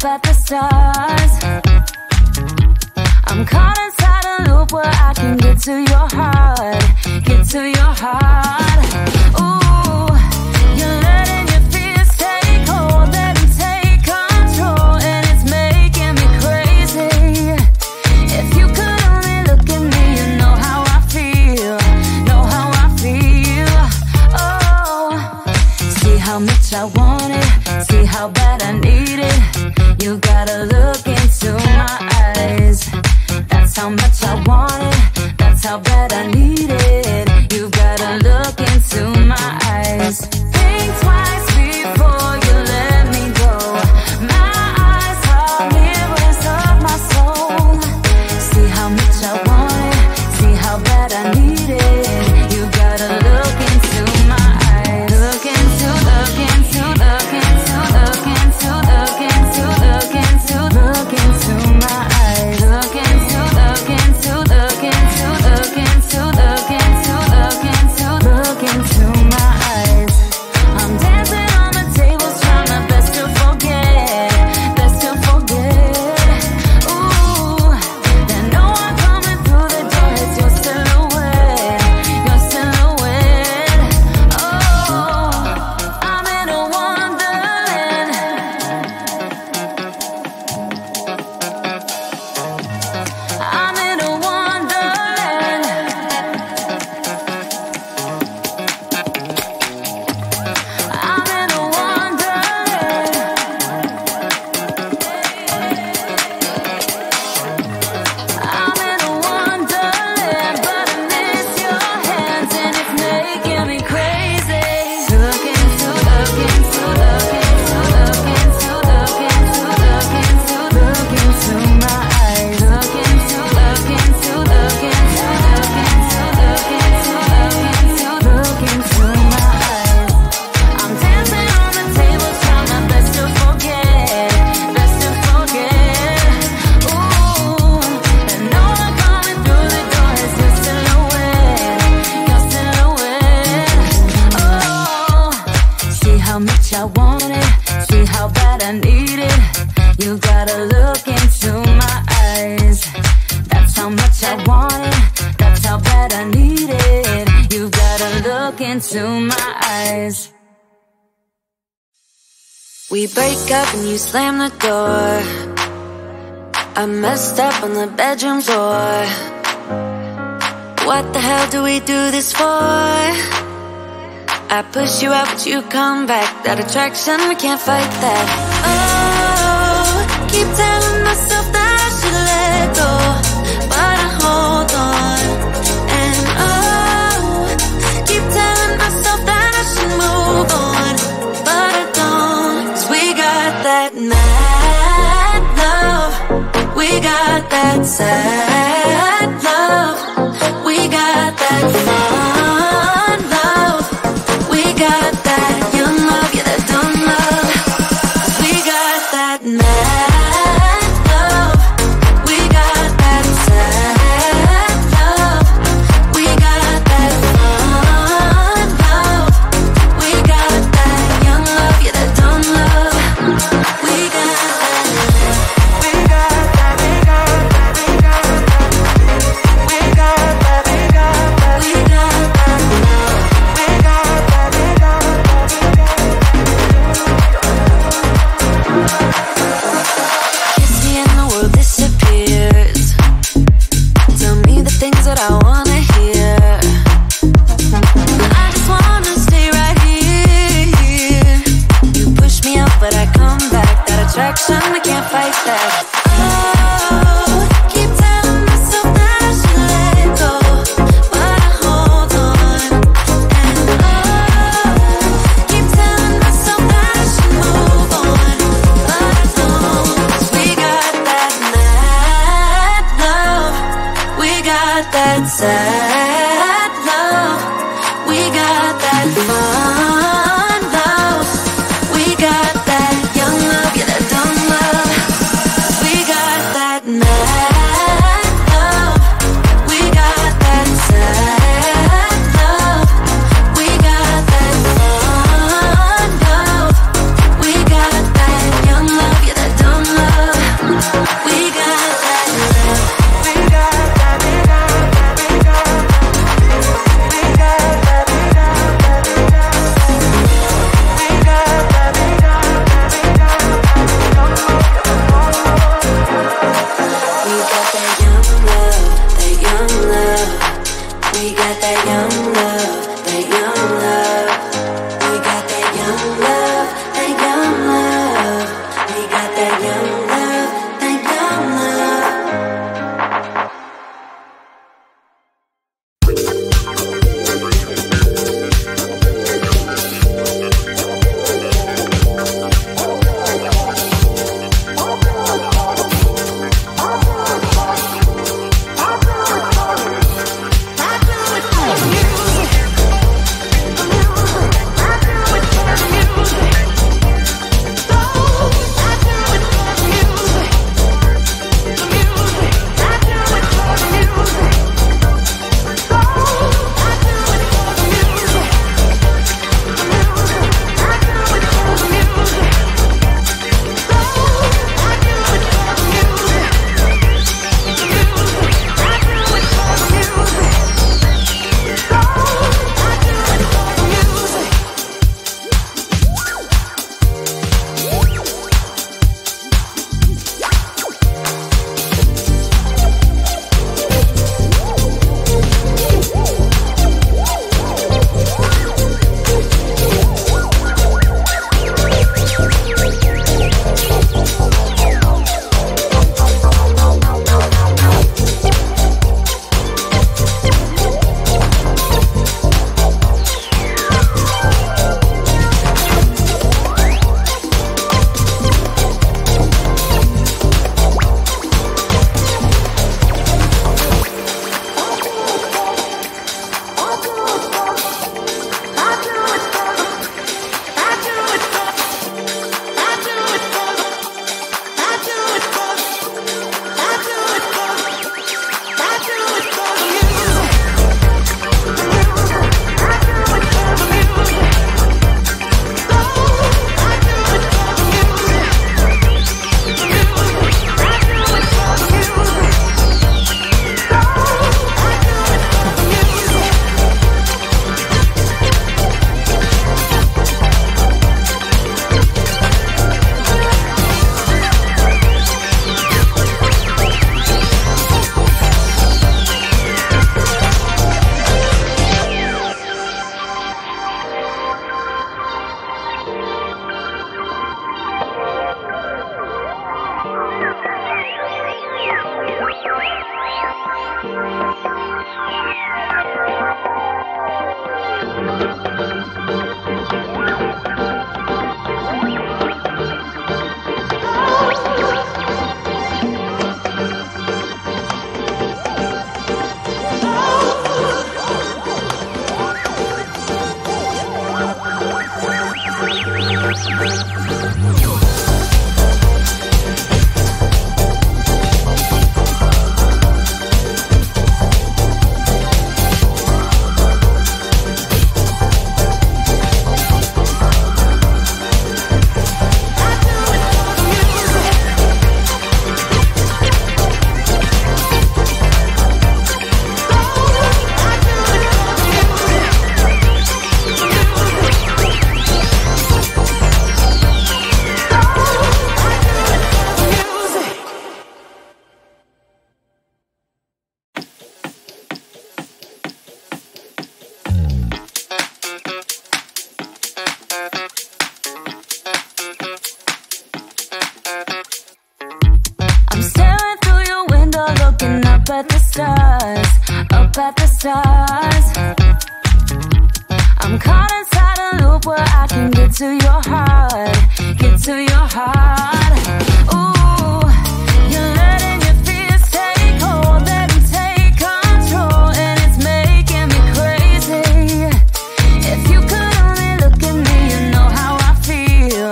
at the stars. I'm caught inside a loop where I can get to your heart, get to your heart. Ooh, you're letting your fears take hold, let them take control, and it's making me crazy. If you could only look at me, you know how I feel, know how I feel. Oh, see how much I want it, see how bad I need it. You gotta look into my eyes. That's how much I want it, that's how bad I need it. You gotta look into my eyes. Think twice before you let me go. My eyes are mirrors of my soul. See how much I want it, see how bad I need it. You gotta look into my eyes. Look into, look into, look into, look into, look into, look into, look into my eyes. Look into, look into, look into, look into, look into, look into, look into my eyes. I'm dancing on the tables, trying my best to forget, best to forget. Ooh, then no one coming through the door. It's your silhouette, your silhouette. Oh, I'm in a wonderland. I'm in a wonderland. I'm in a wonderland. I'm in a wonderland, but I miss your hands and it's making me crazy. Look into, look into, look into, look into, look into, look into, look into my eyes. Look into, look into, look into, look into, look into, look into my eyes. I'm dancing on the tables, trying my best to forget, best to forget. Ooh, and no one coming through the door. It's your silhouette, your silhouette. Oh, see how much I want it, see how bad I need it. You gotta look into my eyes. That's how much I want it, that's how bad I need it. You gotta look into my eyes. We break up and you slam the door. I messed up on the bedroom floor. What the hell do we do this for? I push you out but you come back. That attraction, we can't fight that. Oh, keep telling myself that I should let go, but I hold on. And oh, keep telling myself that I should move on, but I don't. 'Cause we got that mad love, we got that sad love, we got that fun love, we got that young love, yeah, that dumb love. 'Cause we got that mad love, we got that sad love, we got that fun love, we got that young love, yeah, that dumb love. We got that, we got that, we got that, we got that, we got that, we got that, we got that love, we got that, we got that, we got that. Kiss me and the world disappears. Tell me the things that I wanna hear. I just wanna stay right here. You push me out, but I come back. That attraction, we can't fight that. Oh, keep telling myself that I should let go, but I hold on. And oh, keep telling myself that I should move on, but I don't. 'Cause we got that mad love, we got that sad love, we got that fun love, we got that young love, yeah, that dumb love. 'Cause we got that at the stars, up at the stars. I'm caught inside a loop where I can get to your heart, get to your heart. Ooh, you're letting your fears take hold, let them take control, and it's making me crazy. If you could only look at me, you know how I feel,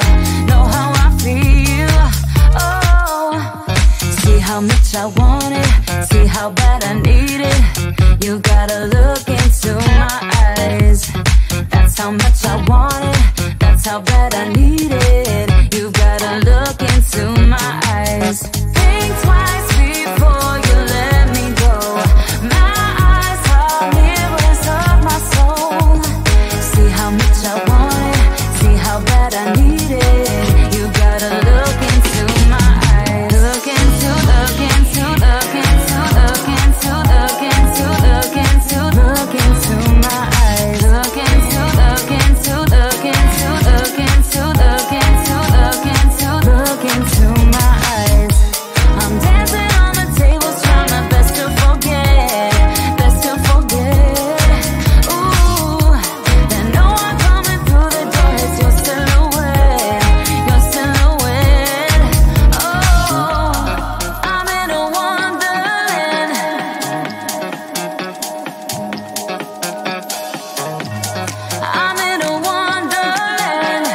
know how I feel. Oh, see how much I want it, see how bad I need it. You gotta look into my eyes. That's how much I want it, that's how bad I need it. You gotta look into my eyes. Think twice before you let me go. My eyes are mirrors of my soul. See how much I want it, see how bad I need it. You gotta look into my eyes. Look into, look into, look into, look into, look into, look into, look into my eyes. Look into, look into, look into, look into, look into, look into, look into my eyes. I'm dancing on the tables, trying my best to forget, best to forget. Ooh, and no one coming through the door is your silhouette, your silhouette. Oh, I'm in a wonderland. I'm in a wonderland.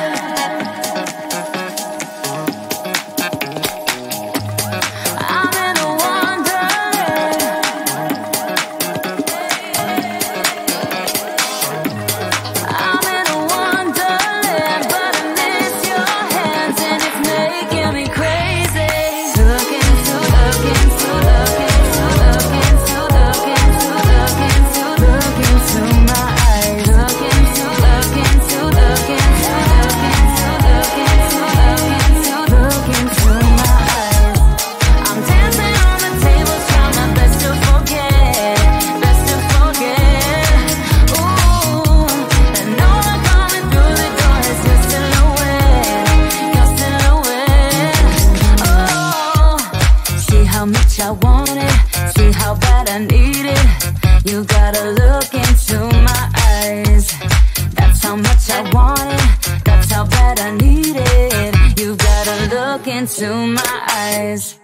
I'm in a wonderland. I'm in a wonderland, but I miss your hands and it's making me crazy. Look into, look into, look into, look into, look into, look into, look into my eyes. Look into, look into, look into, look into, look into, look into my eyes. I'm dancing on the tables, trying my best to forget, best to forget. Ooh, and no one coming through the door is your silhouette, your silhouette. Oh, see how much I want it, see how bad I need it. You gotta look into my eyes. That's how much I want it, that's how bad I need it. You gotta look into my eyes.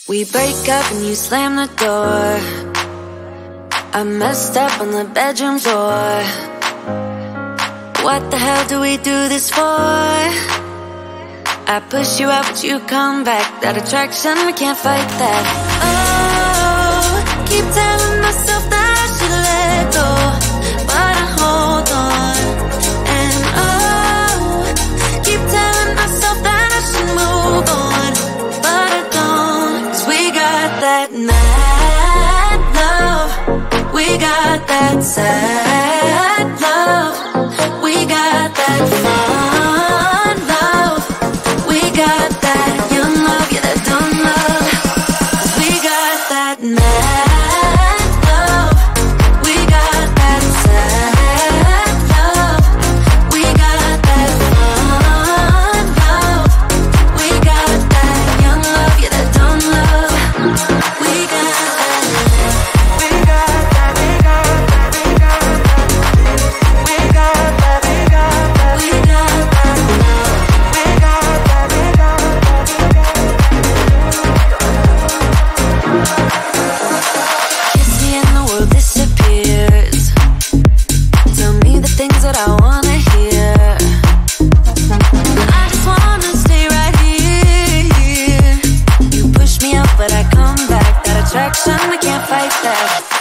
We break up and you slam the door. I messed up on the bedroom floor. What the hell do we do this for? I push you out but you come back. That attraction, we can't fight that. Oh, keep telling myself that I should let go, but I hold on. And oh, keep telling myself that I should move on, but I don't. 'Cause we got that mad love, we got that sad love, we got that fun love, we got that young love, yeah, that dumb love. 'Cause we got that mad love, we got that sad love, we got that fun love, we got that young love, yeah, that dumb love. We got that, we got that, we got that, we got that, we got that, we got that, we got that, we got that, we got that. Kiss me and the world disappears. Tell me the things that I wanna hear. I just wanna stay right here. You push me out but I come back. That attraction, we can't fight that.